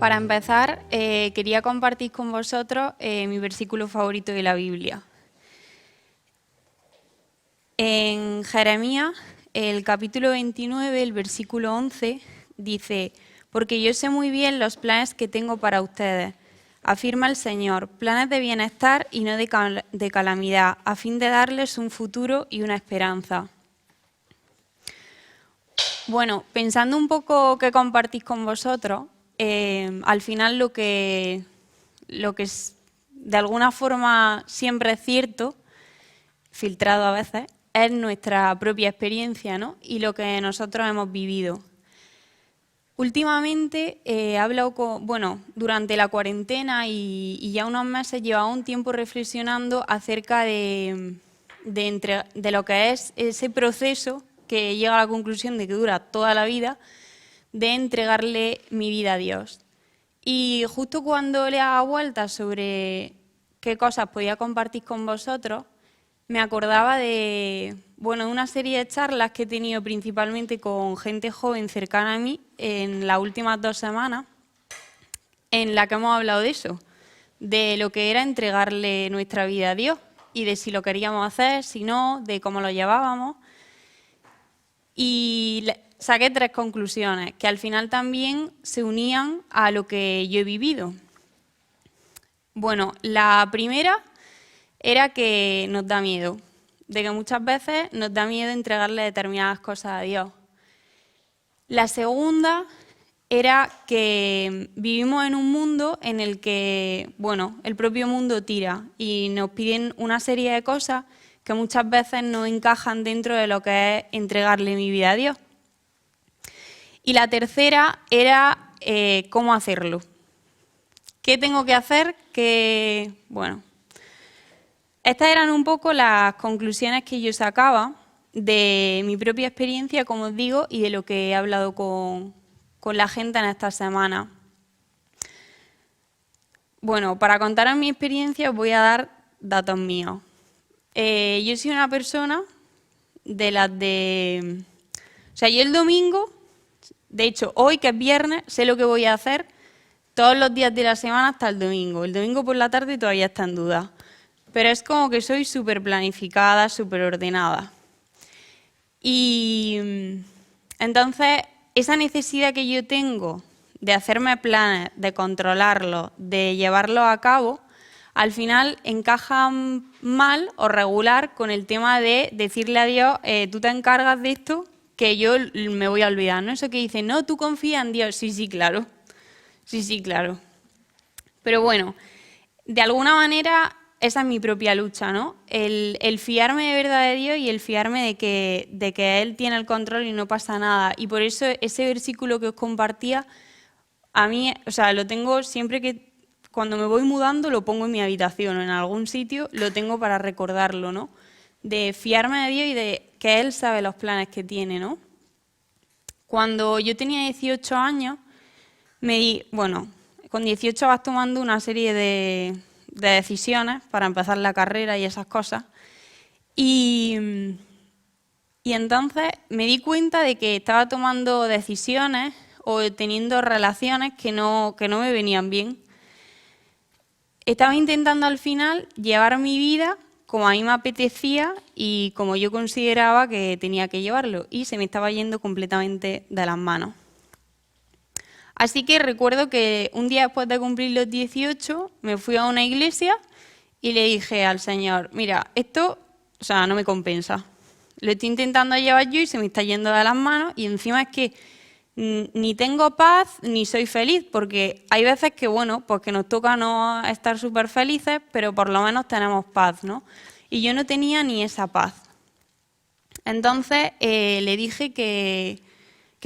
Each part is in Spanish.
Para empezar, quería compartir con vosotros mi versículo favorito de la Biblia. En Jeremías, el capítulo 29, el versículo 11, dice: «Porque yo sé muy bien los planes que tengo para ustedes, afirma el Señor, planes de bienestar y no de calamidad, a fin de darles un futuro y una esperanza». Bueno, pensando un poco qué compartís con vosotros, al final lo que es, de alguna forma siempre es cierto, filtrado a veces, es nuestra propia experiencia, ¿no? Y lo que nosotros hemos vivido. Últimamente he hablado durante la cuarentena y ya unos meses llevaba un tiempo reflexionando acerca de lo que es ese proceso que llega a la conclusión de que dura toda la vida, de entregarle mi vida a Dios. Y justo cuando le daba vueltas sobre qué cosas podía compartir con vosotros, me acordaba de una serie de charlas que he tenido principalmente con gente joven cercana a mí en las últimas 2 semanas, en la que hemos hablado de eso, de lo que era entregarle nuestra vida a Dios y de si lo queríamos hacer, si no, de cómo lo llevábamos. Y saqué 3 conclusiones que al final también se unían a lo que yo he vivido. Bueno, la primera era que nos da miedo, de que muchas veces nos da miedo entregarle determinadas cosas a Dios. La segunda era que vivimos en un mundo en el que, el propio mundo tira y nos piden una serie de cosas que muchas veces no encajan dentro de lo que es entregarle mi vida a Dios. Y la tercera era cómo hacerlo. ¿Qué tengo que hacer? Estas eran un poco las conclusiones que yo sacaba de mi propia experiencia, como os digo, y de lo que he hablado con la gente en esta semana. Bueno, para contaros mi experiencia os voy a dar datos míos. Yo soy una persona de las de... O sea, yo el domingo, de hecho, hoy que es viernes, sé lo que voy a hacer todos los días de la semana hasta el domingo. El domingo por la tarde todavía está en duda. Pero es como que soy súper planificada, súper ordenada. Y entonces, esa necesidad que yo tengo de hacerme planes, de controlarlos, de llevarlos a cabo, al final encaja mal o regular con el tema de decirle a Dios, tú te encargas de esto, que yo me voy a olvidar, ¿no? Eso que dice, no, tú confía en Dios. Sí, claro. Sí, claro. Pero bueno, de alguna manera esa es mi propia lucha, ¿no? El fiarme de verdad de Dios y el fiarme de que Él tiene el control y no pasa nada. Y por eso ese versículo que os compartía, a mí, lo tengo siempre que, cuando me voy mudando, lo pongo en mi habitación o en algún sitio, lo tengo para recordarlo, ¿no? De fiarme de Dios y de que Él sabe los planes que tiene, ¿no? Cuando yo tenía 18 años, con 18 vas tomando una serie de decisiones para empezar la carrera y esas cosas. Y entonces me di cuenta de que estaba tomando decisiones o teniendo relaciones que no me venían bien. Estaba intentando al final llevar mi vida como a mí me apetecía y como yo consideraba que tenía que llevarlo, y se me estaba yendo completamente de las manos. Así que recuerdo que un día después de cumplir los 18 me fui a una iglesia y le dije al Señor, mira, esto no me compensa. Lo estoy intentando llevar yo y se me está yendo de las manos, y encima es que ni tengo paz ni soy feliz, porque hay veces que, pues que nos toca no estar súper felices, pero por lo menos tenemos paz, ¿no? Y yo no tenía ni esa paz. Entonces le dije que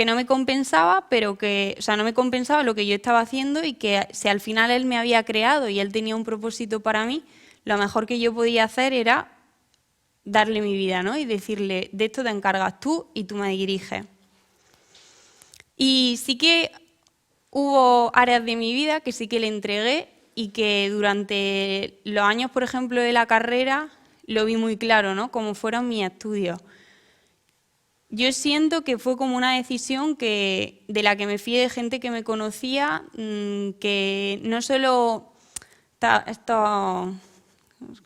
no me compensaba, pero no me compensaba lo que yo estaba haciendo, y que si al final Él me había creado y Él tenía un propósito para mí, lo mejor que yo podía hacer era darle mi vida, ¿no? Y decirle, de esto te encargas tú y tú me diriges. Y sí que hubo áreas de mi vida que sí que le entregué, y que durante los años, por ejemplo, de la carrera, lo vi muy claro, ¿no? Como fueron mis estudios. yo siento que fue como una decisión de la que me fié de gente que me conocía, que no solo estos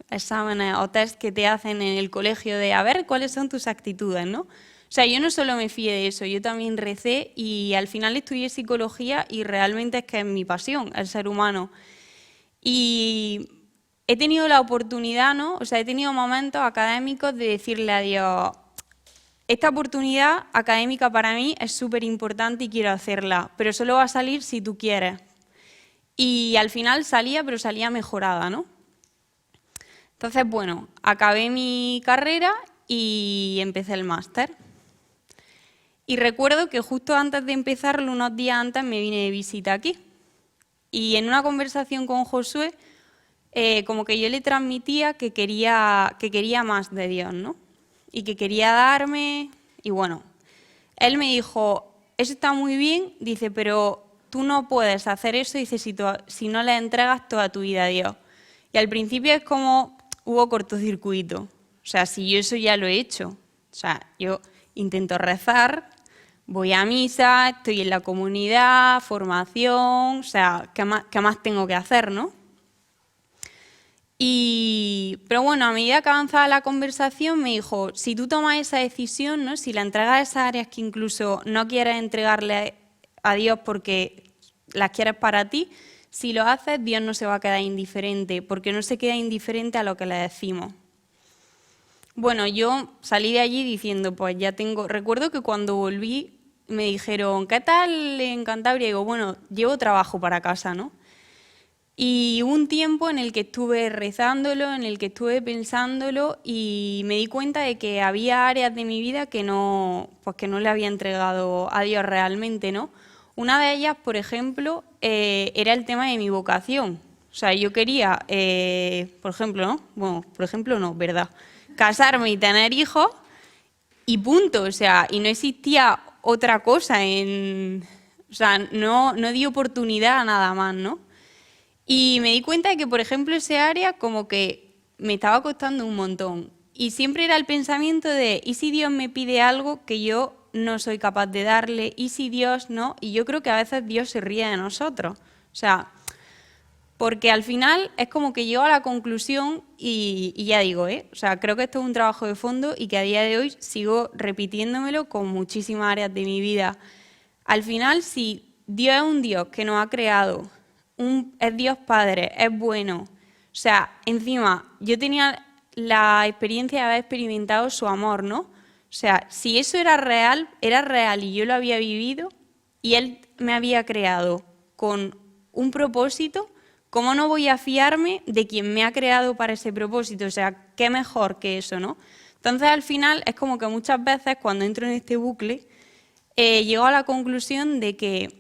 exámenes o test que te hacen en el colegio de a ver cuáles son tus actitudes, ¿no? O sea, yo no solo me fié de eso, yo también recé y al final estudié psicología y realmente es que es mi pasión, el ser humano. Y he tenido la oportunidad, ¿no? O sea, he tenido momentos académicos de decirle a Dios, esta oportunidad académica para mí es súper importante y quiero hacerla, pero solo va a salir si tú quieres. Y al final salía, pero salía mejorada, ¿no? Entonces, bueno, acabé mi carrera y empecé el máster. Y recuerdo que justo antes de empezarlo, unos días antes, me vine de visita aquí. Y en una conversación con Josué, como que yo le transmitía que quería más de Dios, ¿no? Y que quería darme, y bueno, él me dijo, eso está muy bien, dice, pero tú no puedes hacer eso, dice, si no le entregas toda tu vida a Dios. Y al principio es como, hubo cortocircuito, o sea, si yo eso ya lo he hecho, o sea, yo intento rezar, voy a misa, estoy en la comunidad, formación, o sea, qué más tengo que hacer, no? Pero bueno, a medida que avanzaba la conversación me dijo, si tú tomas esa decisión, ¿no? Si la entregas a esas áreas que incluso no quieres entregarle a Dios porque las quieres para ti, si lo haces, Dios no se va a quedar indiferente, porque no se queda indiferente a lo que le decimos. Bueno, yo salí de allí diciendo, pues ya tengo... Recuerdo que cuando volví me dijeron, ¿qué tal en Cantabria? Y digo, bueno, llevo trabajo para casa, ¿no? Y hubo un tiempo en el que estuve rezándolo, en el que estuve pensándolo y me di cuenta de que había áreas de mi vida que pues que no le había entregado a Dios realmente, ¿no? Una de ellas, por ejemplo, era el tema de mi vocación. O sea, yo quería, por ejemplo, ¿no? Bueno, por ejemplo no, ¿verdad? Casarme y tener hijos y punto. O sea, y no existía otra cosa o sea, no di oportunidad a nada más, ¿no? Y me di cuenta de que, por ejemplo, ese área como que me estaba costando un montón. Y siempre era el pensamiento de, ¿y si Dios me pide algo que yo no soy capaz de darle? ¿Y si Dios no? Y yo creo que a veces Dios se ríe de nosotros. O sea, porque al final es como que llego a la conclusión y ya digo, o sea, creo que esto es un trabajo de fondo y que a día de hoy sigo repitiéndomelo con muchísimas áreas de mi vida. Al final, si Dios es un Dios que nos ha creado, es Dios Padre, es bueno. O sea, encima, yo tenía la experiencia de haber experimentado su amor, ¿no? O sea, si eso era real y yo lo había vivido y Él me había creado con un propósito, ¿cómo no voy a fiarme de quien me ha creado para ese propósito? O sea, qué mejor que eso, ¿no? Entonces, al final, es como que muchas veces cuando entro en este bucle, llego a la conclusión de que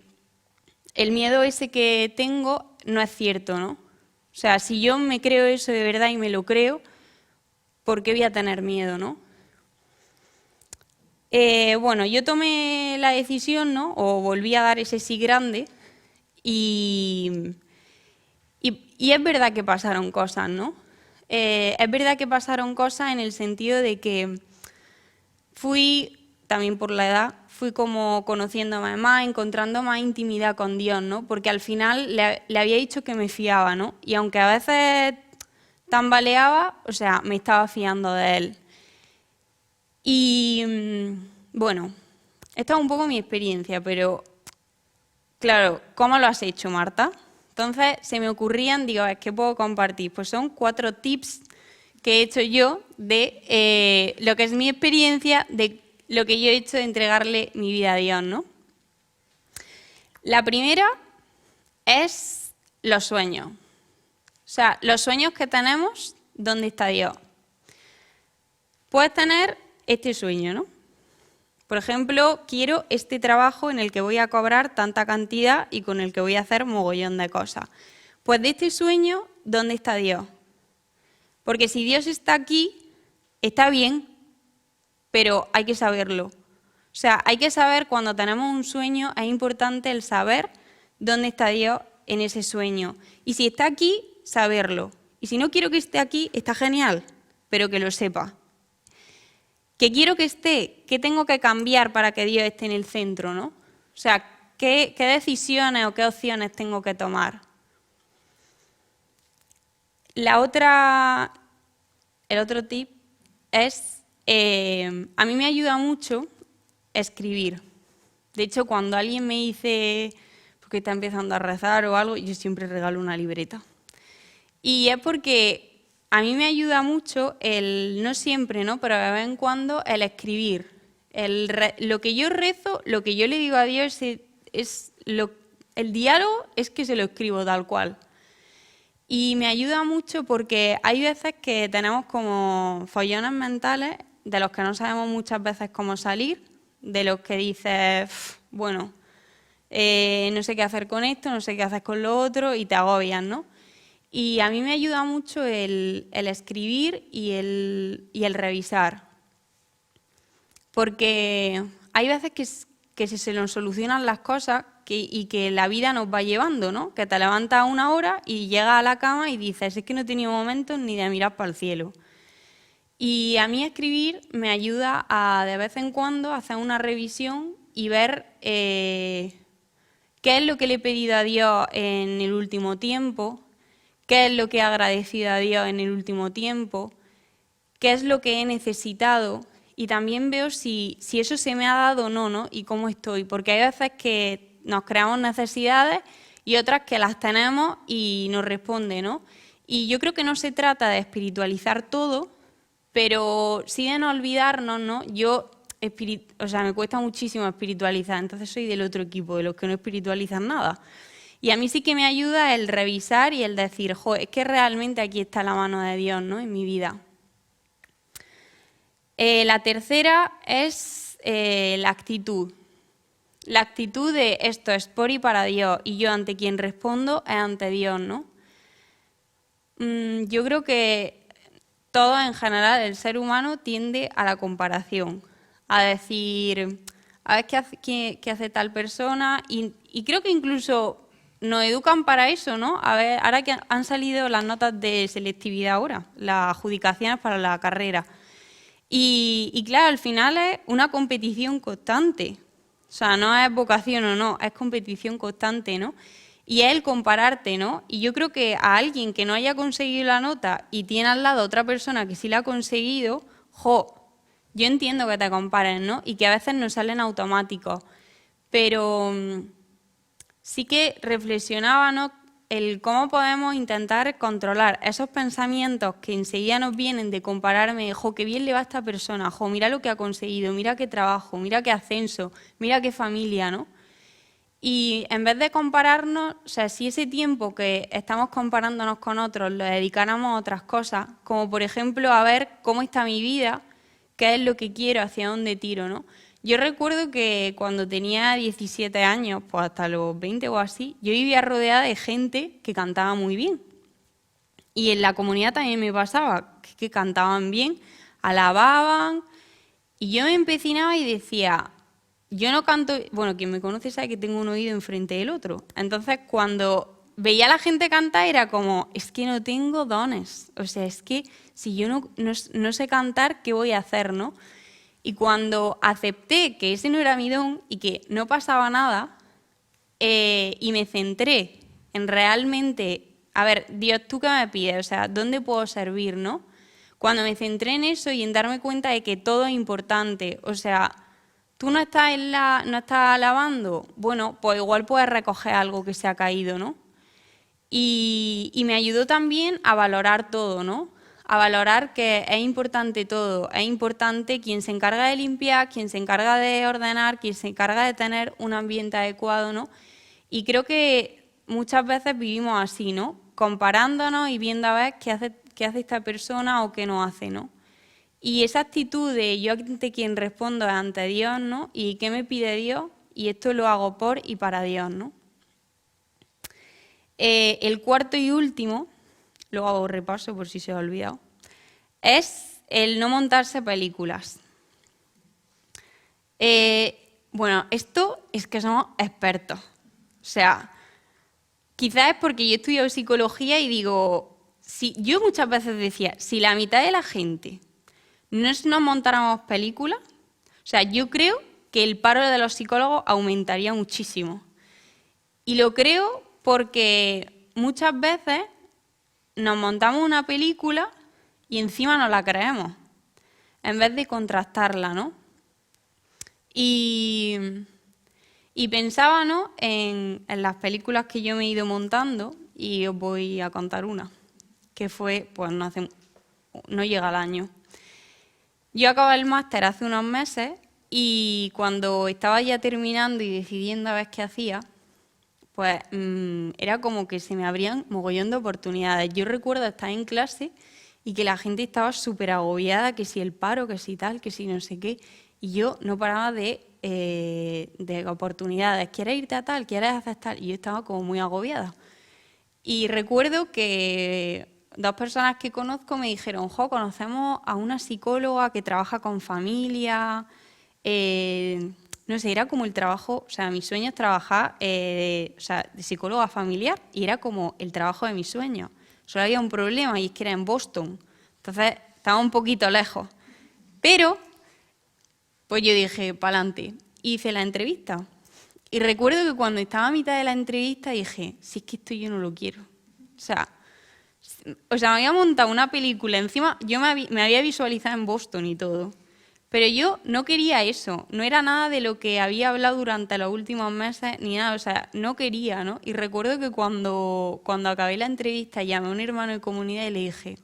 el miedo ese que tengo no es cierto, ¿no? O sea, si yo me creo eso de verdad y me lo creo, ¿por qué voy a tener miedo, no? Bueno, yo tomé la decisión, ¿no? O volví a dar ese sí grande y es verdad que pasaron cosas, ¿no? Es verdad que pasaron cosas en el sentido de que fui, también por la edad, fui como conociéndome más, encontrando más intimidad con Dios, ¿no? Porque al final le había dicho que me fiaba, ¿no? Y aunque a veces tambaleaba, o sea, me estaba fiando de Él. Y bueno, esta es un poco mi experiencia, pero claro, ¿cómo lo has hecho, Marta? Entonces se me ocurrían, digo, ¿qué puedo compartir? Pues son 4 tips que he hecho yo de lo que es mi experiencia, de lo que yo he hecho de entregarle mi vida a Dios, ¿no? La primera es los sueños. O sea, los sueños que tenemos, ¿dónde está Dios? Puedes tener este sueño, ¿no? Por ejemplo, quiero este trabajo en el que voy a cobrar tanta cantidad y con el que voy a hacer mogollón de cosas. Pues de este sueño, ¿dónde está Dios? Porque si Dios está aquí, está bien, pero hay que saberlo. O sea, hay que saber cuando tenemos un sueño, es importante el saber dónde está Dios en ese sueño. Y si está aquí, saberlo. Y si no quiero que esté aquí, está genial, pero que lo sepa. ¿qué quiero que esté? ¿Qué tengo que cambiar para que Dios esté en el centro, ¿no? O sea, ¿qué decisiones o qué opciones tengo que tomar? El otro tip es, a mí me ayuda mucho escribir. De hecho, cuando alguien me dice, porque está empezando a rezar o algo, yo siempre regalo una libreta. Y es porque a mí me ayuda mucho no siempre, ¿no? Pero de vez en cuando el escribir. Lo que yo rezo, lo que yo le digo a Dios el diálogo es que se lo escribo tal cual. Y me ayuda mucho porque hay veces que tenemos como follones mentales de los que no sabemos muchas veces cómo salir, de los que dices, bueno, no sé qué hacer con esto, no sé qué hacer con lo otro, y te agobias, ¿no? Y a mí me ayuda mucho el escribir y el revisar. Porque hay veces que se nos solucionan las cosas y que la vida nos va llevando, ¿no? Que te levantas a una hora y llegas a la cama y dices, es que no he tenido momentos ni de mirar para el cielo. Y a mí escribir me ayuda a, de vez en cuando, hacer una revisión y ver qué es lo que le he pedido a Dios en el último tiempo, qué es lo que he agradecido a Dios en el último tiempo, qué es lo que he necesitado. Y también veo si eso se me ha dado o no, ¿no? Y cómo estoy. Porque hay veces que nos creamos necesidades y otras que las tenemos y nos responde, ¿no? Y yo creo que no se trata de espiritualizar todo, pero sí de no olvidarnos, ¿no? Me cuesta muchísimo espiritualizar, entonces soy del otro equipo, de los que no espiritualizan nada. Y a mí sí que me ayuda el revisar y el decir, es que realmente aquí está la mano de Dios, ¿no? En mi vida. La tercera es la actitud. La actitud de esto es por y para Dios y yo ante quien respondo es ante Dios, ¿no? Yo creo que todo en general, el ser humano tiende a la comparación, a decir, a ver qué hace tal persona y creo que incluso nos educan para eso, ¿no? A ver, ahora que han salido las notas de selectividad ahora, las adjudicaciones para la carrera. Y claro, al final es una competición constante. O sea, no es vocación o no, es competición constante, ¿no? Y es el compararte, ¿no? Y yo creo que a alguien que no haya conseguido la nota y tiene al lado otra persona que sí la ha conseguido, yo entiendo que te compares, ¿no? Y que a veces no salen automáticos. Pero sí que reflexionaba, ¿no? El cómo podemos intentar controlar esos pensamientos que enseguida nos vienen de compararme, qué bien le va a esta persona, mira lo que ha conseguido, mira qué trabajo, mira qué ascenso, mira qué familia, ¿no? Y en vez de compararnos, o sea, si ese tiempo que estamos comparándonos con otros lo dedicáramos a otras cosas, como por ejemplo a ver cómo está mi vida, qué es lo que quiero, hacia dónde tiro, ¿no? Yo recuerdo que cuando tenía 17 años, pues hasta los 20 o así, yo vivía rodeada de gente que cantaba muy bien. Y en la comunidad también me pasaba, que cantaban bien, alababan, y yo me empecinaba y decía, yo no canto, bueno, quien me conoce sabe que tengo un oído enfrente del otro. Entonces, cuando veía a la gente cantar era como, es que no tengo dones. O sea, es que si yo no sé cantar, ¿qué voy a hacer, no? Y cuando acepté que ese no era mi don y que no pasaba nada, y me centré en realmente, a ver, Dios, ¿tú qué me pides? O sea, ¿dónde puedo servir, no? Cuando me centré en eso y en darme cuenta de que todo es importante, o sea, tú no estás alabando, bueno, pues igual puedes recoger algo que se ha caído, ¿no? Y me ayudó también a valorar todo, ¿no? A valorar que es importante todo, es importante quien se encarga de limpiar, quien se encarga de ordenar, quien se encarga de tener un ambiente adecuado, ¿no? Y creo que muchas veces vivimos así, ¿no? Comparándonos y viendo a ver qué hace esta persona o qué no hace, ¿no? Y esa actitud de yo ante quien respondo es ante Dios, ¿no? ¿Y qué me pide Dios? Y esto lo hago por y para Dios, ¿no? El cuarto y último, luego hago repaso por si se ha olvidado, es el no montarse películas. Bueno, esto es que somos expertos. O sea, quizás es porque yo he estudiado psicología y digo, yo muchas veces decía, si la mitad de la gente no es nos montáramos películas. O sea, yo creo que el paro de los psicólogos aumentaría muchísimo. Y lo creo porque muchas veces nos montamos una película y encima no la creemos, en vez de contrastarla, ¿no? Y pensaba, ¿no?, en las películas que yo me he ido montando, y os voy a contar una, que fue, pues no llega al año. Yo acabé el máster hace unos meses y cuando estaba ya terminando y decidiendo a ver qué hacía, pues era como que se me abrían mogollón de oportunidades. Yo recuerdo estar en clase y que la gente estaba súper agobiada, que si el paro, que si tal, que si no sé qué, y yo no paraba de oportunidades. ¿Quieres irte a tal? ¿Quieres hacer tal? Y yo estaba como muy agobiada. Y recuerdo que 2 personas que conozco me dijeron, conocemos a una psicóloga que trabaja con familia. No sé, era como el trabajo, o sea, mi sueño es trabajar de psicóloga familiar, y era como el trabajo de mis sueños. Solo había un problema, y es que era en Boston. Entonces, estaba un poquito lejos. Pero, pues yo dije, pa'lante. Hice la entrevista. Y recuerdo que cuando estaba a mitad de la entrevista dije, si es que esto yo no lo quiero. O sea, me había montado una película, encima yo me había visualizado en Boston y todo. Pero yo no quería eso, no era nada de lo que había hablado durante los últimos meses, ni nada, o sea, no quería, ¿no? Y recuerdo que cuando acabé la entrevista llamé a un hermano de comunidad y le dije,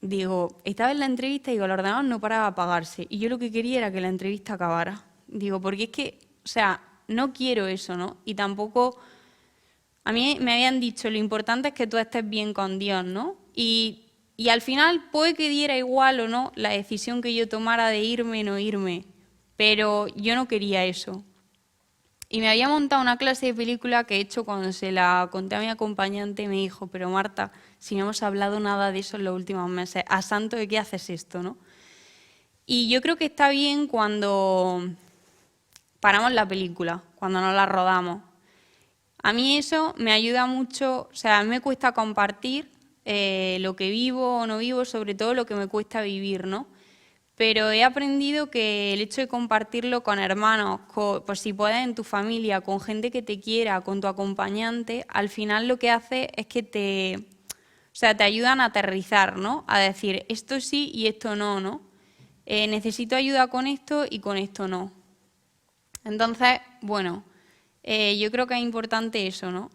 digo, estaba en la entrevista y digo, los ordenador no paraba de apagarse, y yo lo que quería era que la entrevista acabara. Digo, porque es que, o sea, no quiero eso, ¿no? Y tampoco, a mí me habían dicho, lo importante es que tú estés bien con Dios, ¿no? Y al final puede que diera igual o no la decisión que yo tomara de irme o no irme, pero yo no quería eso. Y me había montado una clase de película que, de hecho, cuando se la conté a mi acompañante me dijo, pero Marta, si no hemos hablado nada de eso en los últimos meses, ¿a santo de qué haces esto, no? Y yo creo que está bien cuando paramos la película, cuando no la rodamos. A mí eso me ayuda mucho, o sea, a mí me cuesta compartir lo que vivo o no vivo, sobre todo lo que me cuesta vivir, ¿no? Pero he aprendido que el hecho de compartirlo con hermanos, pues si puedes en tu familia, con gente que te quiera, con tu acompañante, al final lo que hace es que te ayudan a aterrizar, ¿no? A decir, esto sí y esto no, ¿no? Necesito ayuda con esto y con esto no. Entonces, bueno, yo creo que es importante eso, ¿no?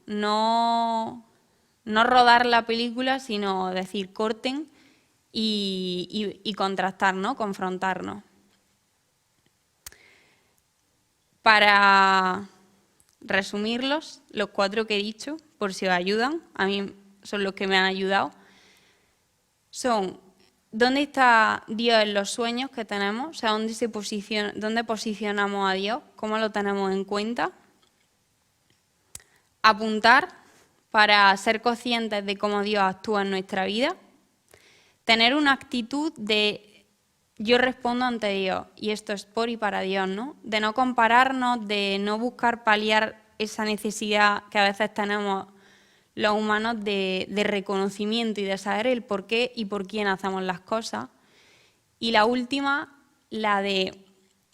No rodar la película, sino decir, corten y contrastar, ¿no? Confrontarnos. Para resumirlos, los 4 que he dicho, por si os ayudan, a mí son los que me han ayudado, son ¿dónde está Dios en los sueños que tenemos? O sea, ¿dónde posicionamos a Dios? ¿Cómo lo tenemos en cuenta? Apuntar para ser conscientes de cómo Dios actúa en nuestra vida. Tener una actitud de yo respondo ante Dios, y esto es por y para Dios, ¿no? De no compararnos, de no buscar paliar esa necesidad que a veces tenemos los humanos de reconocimiento y de saber el por qué y por quién hacemos las cosas. Y la última, la de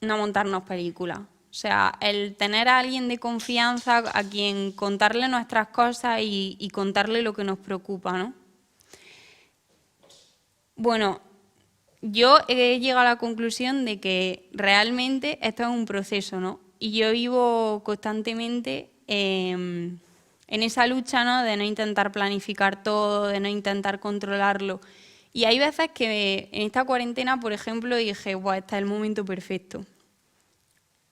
no montarnos películas. O sea, el tener a alguien de confianza a quien contarle nuestras cosas y contarle lo que nos preocupa, ¿no? Bueno, yo he llegado a la conclusión de que realmente esto es un proceso, ¿no? Y yo vivo constantemente en esa lucha, ¿no? De no intentar planificar todo, de no intentar controlarlo. Y hay veces que en esta cuarentena, por ejemplo, dije, ¡buah, este es el momento perfecto!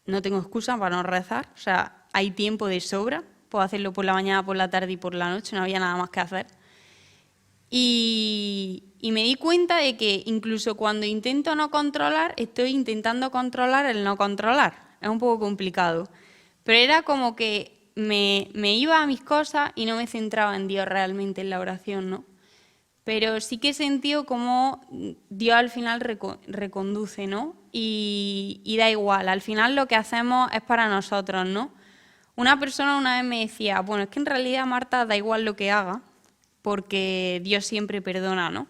No tengo excusa para no rezar, o sea, hay tiempo de sobra, puedo hacerlo por la mañana, por la tarde y por la noche, no había nada más que hacer. Y me di cuenta de que incluso cuando intento no controlar, estoy intentando controlar el no controlar. Es un poco complicado. Pero era como que me iba a mis cosas y no me centraba en Dios realmente en la oración, ¿no? Pero sí que he sentido cómo Dios al final reconduce, ¿no? Y da igual, al final lo que hacemos es para nosotros, ¿no? Una persona una vez me decía, bueno, es que en realidad, Marta, da igual lo que haga, porque Dios siempre perdona, ¿no?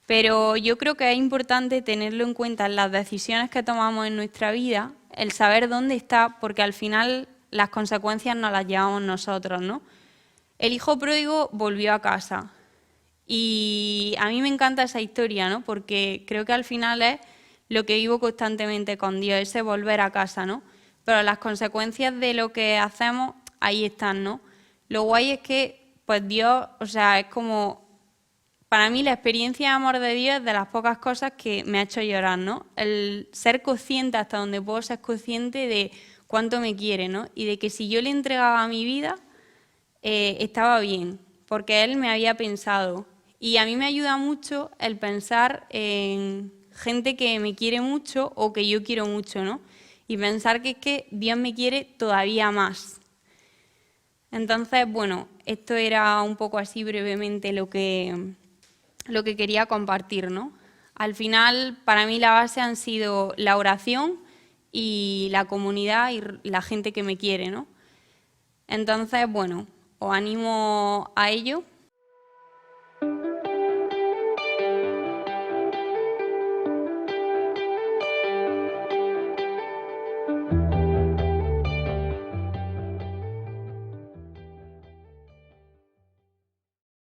Pero yo creo que es importante tenerlo en cuenta en las decisiones que tomamos en nuestra vida, el saber dónde está, porque al final las consecuencias nos las llevamos nosotros, ¿no? El hijo pródigo volvió a casa y a mí me encanta esa historia, ¿no? Porque creo que al final es lo que vivo constantemente con Dios, ese volver a casa, ¿no? Pero las consecuencias de lo que hacemos, ahí están, ¿no? Lo guay es que, pues Dios, o sea, es como... Para mí la experiencia de amor de Dios es de las pocas cosas que me ha hecho llorar, ¿no? El ser consciente hasta donde puedo ser consciente de cuánto me quiere, ¿no? Y de que si yo le entregaba mi vida, estaba bien, porque Él me había pensado. Y a mí me ayuda mucho el pensar en gente que me quiere mucho o que yo quiero mucho, ¿no? Y pensar que es que Dios me quiere todavía más. Entonces, bueno, esto era un poco así brevemente lo que quería compartir, ¿no? Al final, para mí la base han sido la oración y la comunidad y la gente que me quiere, ¿no? Entonces, bueno, os animo a ello